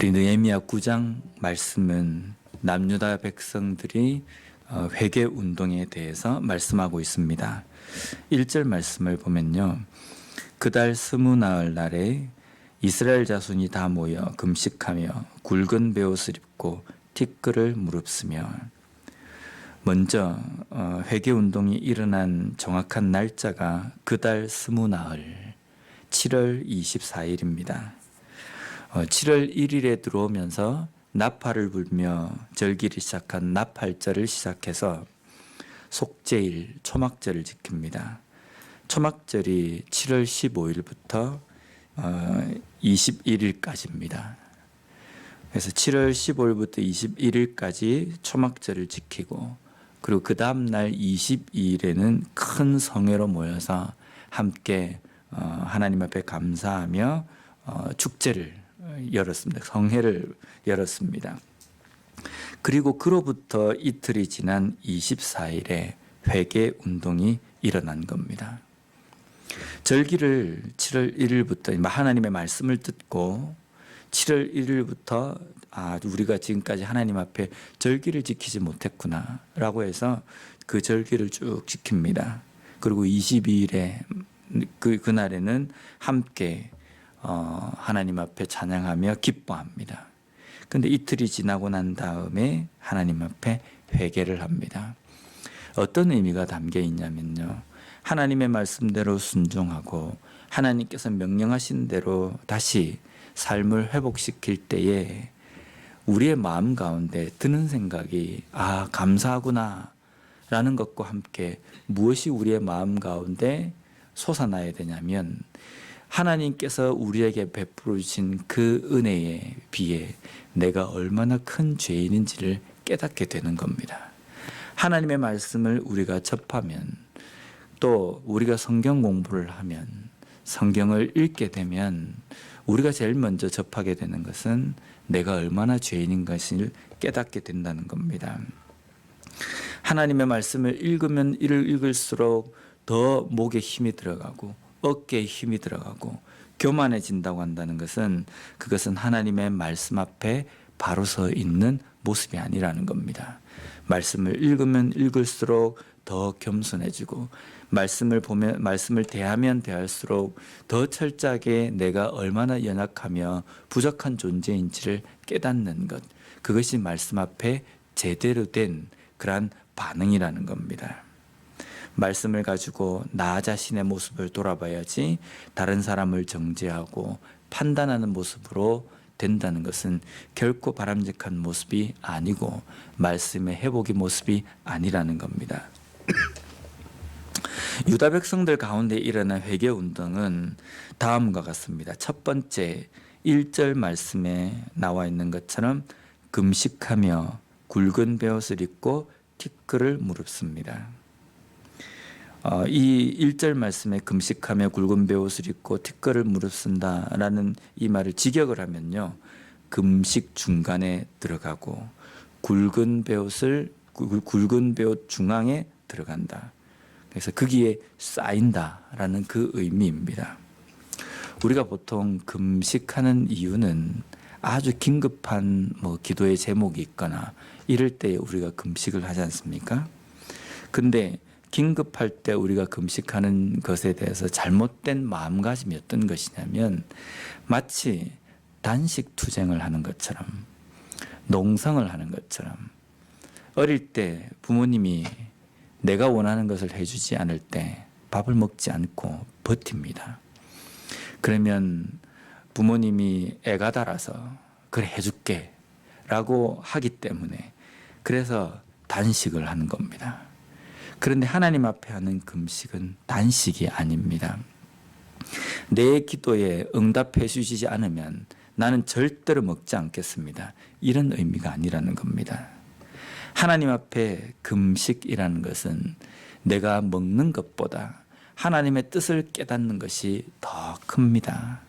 우리 느헤미야 9장 말씀은 남유다 백성들이 회개 운동에 대해서 말씀하고 있습니다. 1절 말씀을 보면요. 그달 스무나흘 날에 이스라엘 자손이 다 모여 금식하며 굵은 베옷을 입고 티끌을 무릅쓰며. 먼저 회개 운동이 일어난 정확한 날짜가 그달 스무나흘 7월 24일입니다. 7월 1일에 들어오면서 나팔을 불며 절기를 시작한 나팔절을 시작해서 속죄일, 초막절을 지킵니다. 초막절이 7월 15일부터 21일까지입니다. 그래서 7월 15일부터 21일까지 초막절을 지키고, 그리고 그 다음 날 22일에는 큰 성회로 모여서 함께 하나님 앞에 감사하며 축제를 열었습니다. 성회를 열었습니다. 그리고 그로부터 이틀이 지난 24일에 회개 운동이 일어난 겁니다. 절기를 7월 1일부터 하나님의 말씀을 듣고 7월 1일부터 우리가 지금까지 하나님 앞에 절기를 지키지 못했구나 라고 해서 그 절기를 쭉 지킵니다. 그리고 22일에 그날에는 함께 하나님 앞에 찬양하며 기뻐합니다. 그런데 이틀이 지나고 난 다음에 하나님 앞에 회개를 합니다. 어떤 의미가 담겨 있냐면요. 하나님의 말씀대로 순종하고 하나님께서 명령하신 대로 다시 삶을 회복시킬 때에 우리의 마음 가운데 드는 생각이 감사하구나 라는 것과 함께 무엇이 우리의 마음 가운데 솟아나야 되냐면 하나님께서 우리에게 베풀어 주신 그 은혜에 비해 내가 얼마나 큰 죄인인지를 깨닫게 되는 겁니다. 하나님의 말씀을 우리가 접하면, 또 우리가 성경 공부를 하면, 성경을 읽게 되면 우리가 제일 먼저 접하게 되는 것은 내가 얼마나 죄인인 것을 깨닫게 된다는 겁니다. 하나님의 말씀을 읽으면 읽을수록 더 목에 힘이 들어가고 어깨에 힘이 들어가고 교만해진다고 한다는 것은, 그것은 하나님의 말씀 앞에 바로 서 있는 모습이 아니라는 겁니다. 말씀을 읽으면 읽을수록 더 겸손해지고, 말씀을 대하면 대할수록 더 철저하게 내가 얼마나 연약하며 부족한 존재인지를 깨닫는 것, 그것이 말씀 앞에 제대로 된 그러한 반응이라는 겁니다. 말씀을 가지고 나 자신의 모습을 돌아봐야지 다른 사람을 정죄하고 판단하는 모습으로 된다는 것은 결코 바람직한 모습이 아니고 말씀의 회복의 모습이 아니라는 겁니다. 유다 백성들 가운데 일어난 회개 운동은 다음과 같습니다. 첫 번째, 1절 말씀에 나와 있는 것처럼 금식하며 굵은 베옷을 입고 티끌을 무릅씁니다. 이 1절 말씀에 금식하며 굵은 베옷을 입고 티끌을 무릅쓴다라는 이 말을 직역을 하면요, 금식 중간에 들어가고 굵은 베옷 중앙에 들어간다. 그래서 거기에 쌓인다라는 그 의미입니다. 우리가 보통 금식하는 이유는 아주 긴급한 기도의 제목이 있거나 이럴 때 우리가 금식을 하지 않습니까? 근데 긴급할 때 우리가 금식하는 것에 대해서 잘못된 마음가짐이 어떤 것이냐면, 마치 단식 투쟁을 하는 것처럼, 농성을 하는 것처럼, 어릴 때 부모님이 내가 원하는 것을 해주지 않을 때 밥을 먹지 않고 버팁니다. 그러면 부모님이 애가 달아서 그래 해줄게 라고 하기 때문에, 그래서 단식을 하는 겁니다. 그런데 하나님 앞에 하는 금식은 단식이 아닙니다. 내 기도에 응답해 주시지 않으면 나는 절대로 먹지 않겠습니다. 이런 의미가 아니라는 겁니다. 하나님 앞에 금식이라는 것은 내가 먹는 것보다 하나님의 뜻을 깨닫는 것이 더 큽니다.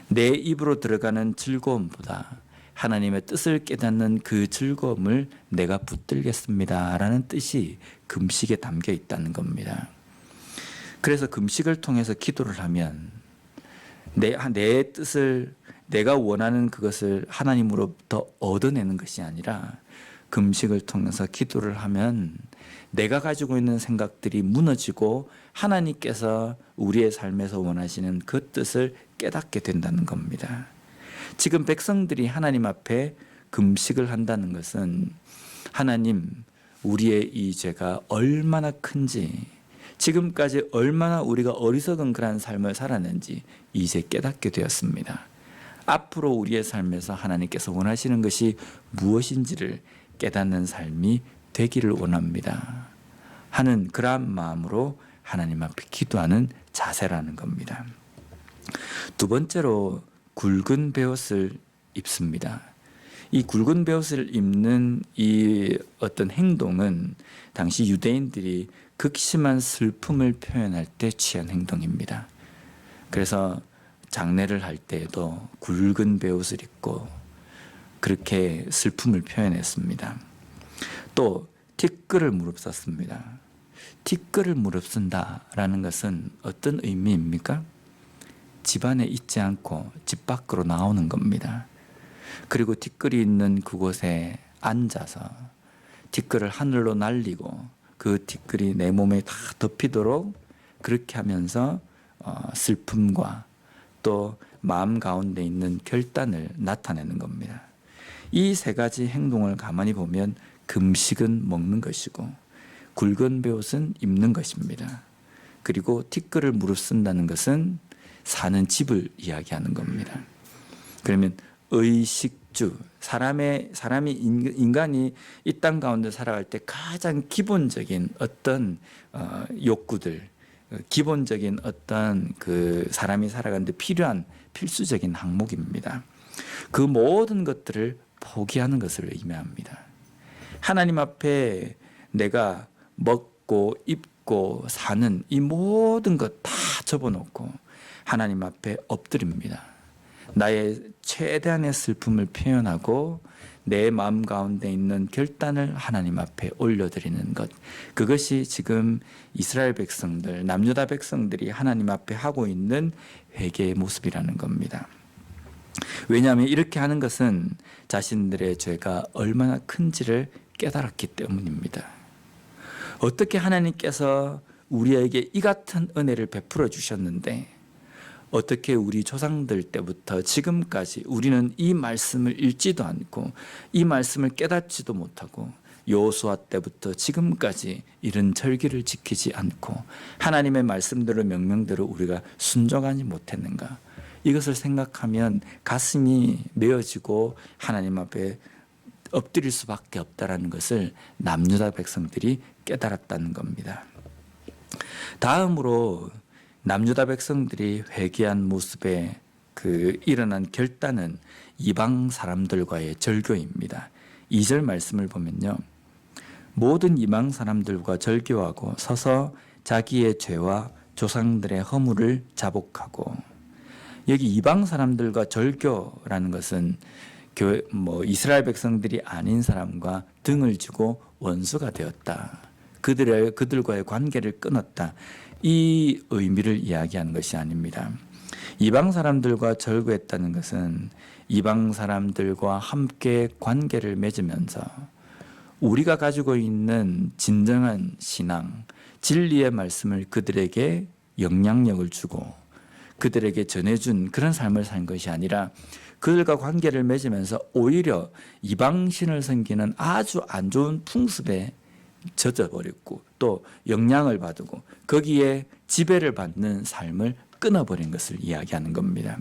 내 입으로 들어가는 즐거움보다 하나님의 뜻을 깨닫는 그 즐거움을 내가 붙들겠습니다 라는 뜻이 금식에 담겨 있다는 겁니다. 그래서 금식을 통해서 기도를 하면 내 뜻을 내가 원하는 그것을 하나님으로부터 얻어내는 것이 아니라 금식을 통해서 기도를 하면 내가 가지고 있는 생각들이 무너지고 하나님께서 우리의 삶에서 원하시는 그 뜻을 깨닫게 된다는 겁니다. 지금 백성들이 하나님 앞에 금식을 한다는 것은 하나님, 우리의 이 죄가 얼마나 큰지, 지금까지 얼마나 우리가 어리석은 그런 삶을 살았는지 이제 깨닫게 되었습니다. 앞으로 우리의 삶에서 하나님께서 원하시는 것이 무엇인지를 깨닫는 삶이 되기를 원합니다 하는 그러한 마음으로 하나님 앞에 기도하는 자세라는 겁니다. 두 번째로 굵은 베옷을 입습니다. 이 굵은 베옷을 입는 이 어떤 행동은 당시 유대인들이 극심한 슬픔을 표현할 때 취한 행동입니다. 그래서 장례를 할 때에도 굵은 베옷을 입고 그렇게 슬픔을 표현했습니다. 또 티끌을 무릅썼습니다. 티끌을 무릅쓴다라는 것은 어떤 의미입니까? 집안에 있지 않고 집 밖으로 나오는 겁니다. 그리고 티끌이 있는 그곳에 앉아서 티끌을 하늘로 날리고 그 티끌이 내 몸에 다 덮이도록 그렇게 하면서 슬픔과 또 마음 가운데 있는 결단을 나타내는 겁니다. 이 세 가지 행동을 가만히 보면 금식은 먹는 것이고 굵은 베옷은 입는 것입니다. 그리고 티끌을 무릅쓴다는 것은 사는 집을 이야기하는 겁니다. 그러면 의식주, 인간이 이 땅 가운데 살아갈 때 가장 기본적인 어떤 욕구들, 기본적인 어떤 그 사람이 살아가는데 필요한 필수적인 항목입니다. 그 모든 것들을 포기하는 것을 의미합니다. 하나님 앞에 내가 먹고 입고 사는 이 모든 것 다 접어놓고 하나님 앞에 엎드립니다. 나의 최대한의 슬픔을 표현하고 내 마음 가운데 있는 결단을 하나님 앞에 올려드리는 것, 그것이 지금 이스라엘 백성들, 남유다 백성들이 하나님 앞에 하고 있는 회개의 모습이라는 겁니다. 왜냐하면 이렇게 하는 것은 자신들의 죄가 얼마나 큰지를 깨달았기 때문입니다. 어떻게 하나님께서 우리에게 이 같은 은혜를 베풀어 주셨는데 어떻게 우리 조상들 때부터 지금까지 우리는 이 말씀을 읽지도 않고 이 말씀을 깨닫지도 못하고 여호수아 때부터 지금까지 이런 절기를 지키지 않고 하나님의 말씀대로 명령대로 우리가 순종하지 못했는가? 이것을 생각하면 가슴이 메어지고 하나님 앞에 엎드릴 수밖에 없다라는 것을 남유다 백성들이 깨달았다는 겁니다. 다음으로 남유다 백성들이 회개한 모습에 일어난 결단은 이방 사람들과의 절교입니다. 2절 말씀을 보면요, 모든 이방 사람들과 절교하고 서서 자기의 죄와 조상들의 허물을 자복하고, 여기 이방 사람들과 절교라는 것은 이스라엘 백성들이 아닌 사람과 등을 지고 원수가 되었다, 그들과의 관계를 끊었다, 이 의미를 이야기하는 것이 아닙니다. 이방 사람들과 절교했다는 것은 이방 사람들과 함께 관계를 맺으면서 우리가 가지고 있는 진정한 신앙, 진리의 말씀을 그들에게 영향력을 주고 그들에게 전해준 그런 삶을 산 것이 아니라 그들과 관계를 맺으면서 오히려 이방신을 섬기는 아주 안 좋은 풍습에 젖어버렸고 또 영향을 받고 거기에 지배를 받는 삶을 끊어버린 것을 이야기하는 겁니다.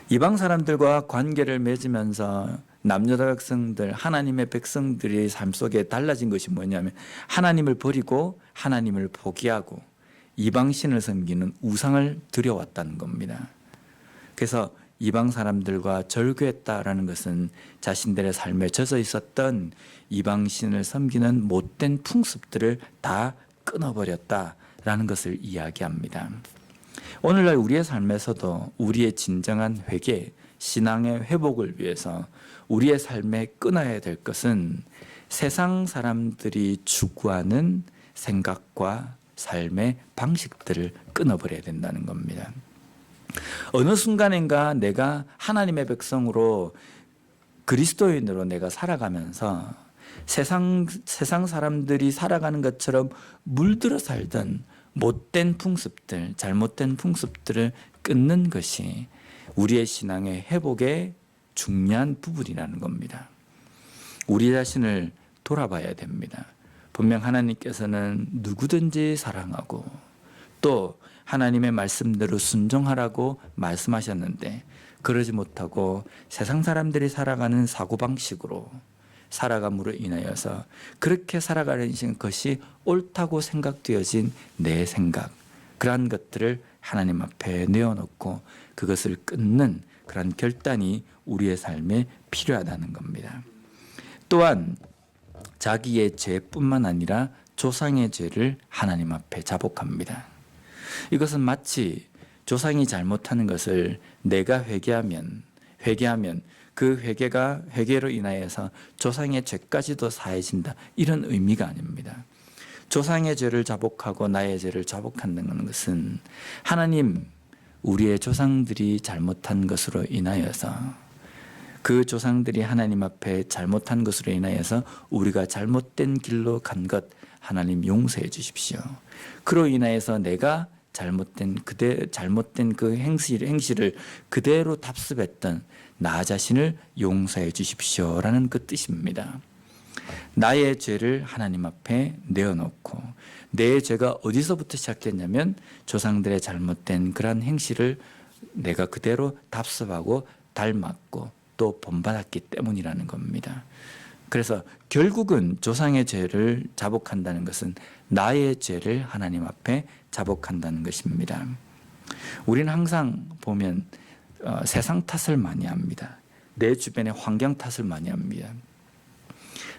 이방 사람들과 관계를 맺으면서 남유다 백성들, 하나님의 백성들의 삶 속에 달라진 것이 뭐냐면 하나님을 버리고 하나님을 포기하고 이방신을 섬기는 우상을 들여왔다는 겁니다. 그래서 이방 사람들과 절교했다라는 것은 자신들의 삶에 젖어 있었던 이방신을 섬기는 못된 풍습들을 다 끊어버렸다라는 것을 이야기합니다. 오늘날 우리의 삶에서도 우리의 진정한 회개, 신앙의 회복을 위해서 우리의 삶에 끊어야 될 것은 세상 사람들이 추구하는 생각과 삶의 방식들을 끊어버려야 된다는 겁니다. 어느 순간인가 내가 하나님의 백성으로 그리스도인으로 내가 살아가면서 세상 사람들이 살아가는 것처럼 물들어 살던 못된 풍습들, 잘못된 풍습들을 끊는 것이 우리의 신앙의 회복의 중요한 부분이라는 겁니다. 우리 자신을 돌아봐야 됩니다. 분명 하나님께서는 누구든지 사랑하고 또 하나님의 말씀대로 순종하라고 말씀하셨는데 그러지 못하고 세상 사람들이 살아가는 사고방식으로 살아감으로 인하여서 그렇게 살아가는 것이 옳다고 생각되어진 내 생각, 그러한 것들을 하나님 앞에 내어놓고 그것을 끊는 그런 결단이 우리의 삶에 필요하다는 겁니다. 또한 자기의 죄뿐만 아니라 조상의 죄를 하나님 앞에 자복합니다. 이것은 마치 조상이 잘못하는 것을 내가 회개하면 그 회개로 인하여서 조상의 죄까지도 사해진다, 이런 의미가 아닙니다. 조상의 죄를 자복하고 나의 죄를 자복한다는 것은 하나님, 우리의 조상들이 잘못한 것으로 인하여서 그 조상들이 하나님 앞에 잘못한 것으로 인하여서 우리가 잘못된 길로 간 것 하나님 용서해 주십시오. 그로 인하여서 내가 잘못된 그 행실을 그대로 답습했던 나 자신을 용서해 주십시오라는 그 뜻입니다. 나의 죄를 하나님 앞에 내어놓고, 내 죄가 어디서부터 시작됐냐면 조상들의 잘못된 그러한 행실을 내가 그대로 답습하고 닮았고 또 본받았기 때문이라는 겁니다. 그래서 결국은 조상의 죄를 자복한다는 것은 나의 죄를 하나님 앞에 자복한다는 것입니다. 우리는 항상 보면 세상 탓을 많이 합니다. 내 주변의 환경 탓을 많이 합니다.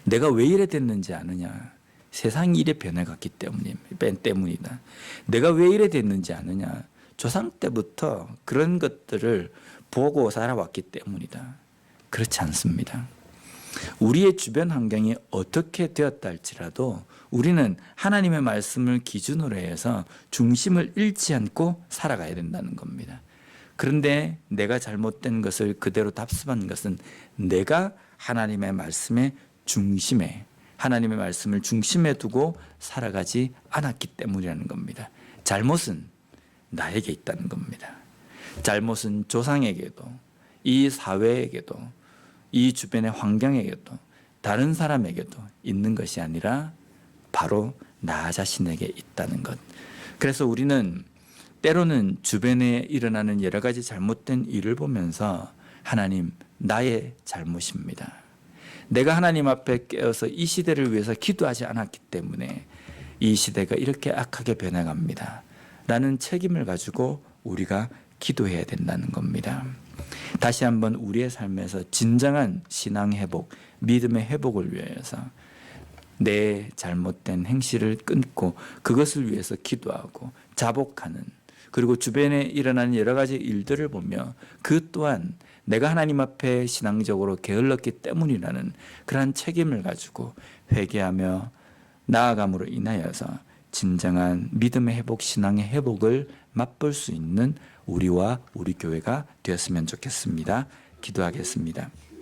내가 왜 이래 됐는지 아느냐? 세상이 이래 변해갔기 때문이다. 내가 왜 이래 됐는지 아느냐? 조상 때부터 그런 것들을 보고 살아왔기 때문이다. 그렇지 않습니다. 우리의 주변 환경이 어떻게 되었다 할지라도 우리는 하나님의 말씀을 기준으로 해서 중심을 잃지 않고 살아가야 된다는 겁니다. 그런데 내가 잘못된 것을 그대로 답습한 것은 내가 하나님의 말씀의 중심에, 하나님의 말씀을 중심에 두고 살아가지 않았기 때문이라는 겁니다. 잘못은 나에게 있다는 겁니다. 잘못은 조상에게도, 이 사회에게도, 이 주변의 환경에게도, 다른 사람에게도 있는 것이 아니라 바로 나 자신에게 있다는 것. 그래서 우리는 때로는 주변에 일어나는 여러 가지 잘못된 일을 보면서 하나님, 나의 잘못입니다. 내가 하나님 앞에 깨어서 이 시대를 위해서 기도하지 않았기 때문에 이 시대가 이렇게 악하게 변해갑니다. 라는 책임을 가지고 우리가 기도해야 된다는 겁니다. 다시 한번 우리의 삶에서 진정한 신앙 회복, 믿음의 회복을 위해서 내 잘못된 행실을 끊고 그것을 위해서 기도하고 자복하는, 그리고 주변에 일어나는 여러 가지 일들을 보며 그 또한 내가 하나님 앞에 신앙적으로 게을렀기 때문이라는 그러한 책임을 가지고 회개하며 나아감으로 인하여서 진정한 믿음의 회복, 신앙의 회복을 맛볼 수 있는 우리와 우리 교회가 되었으면 좋겠습니다. 기도하겠습니다.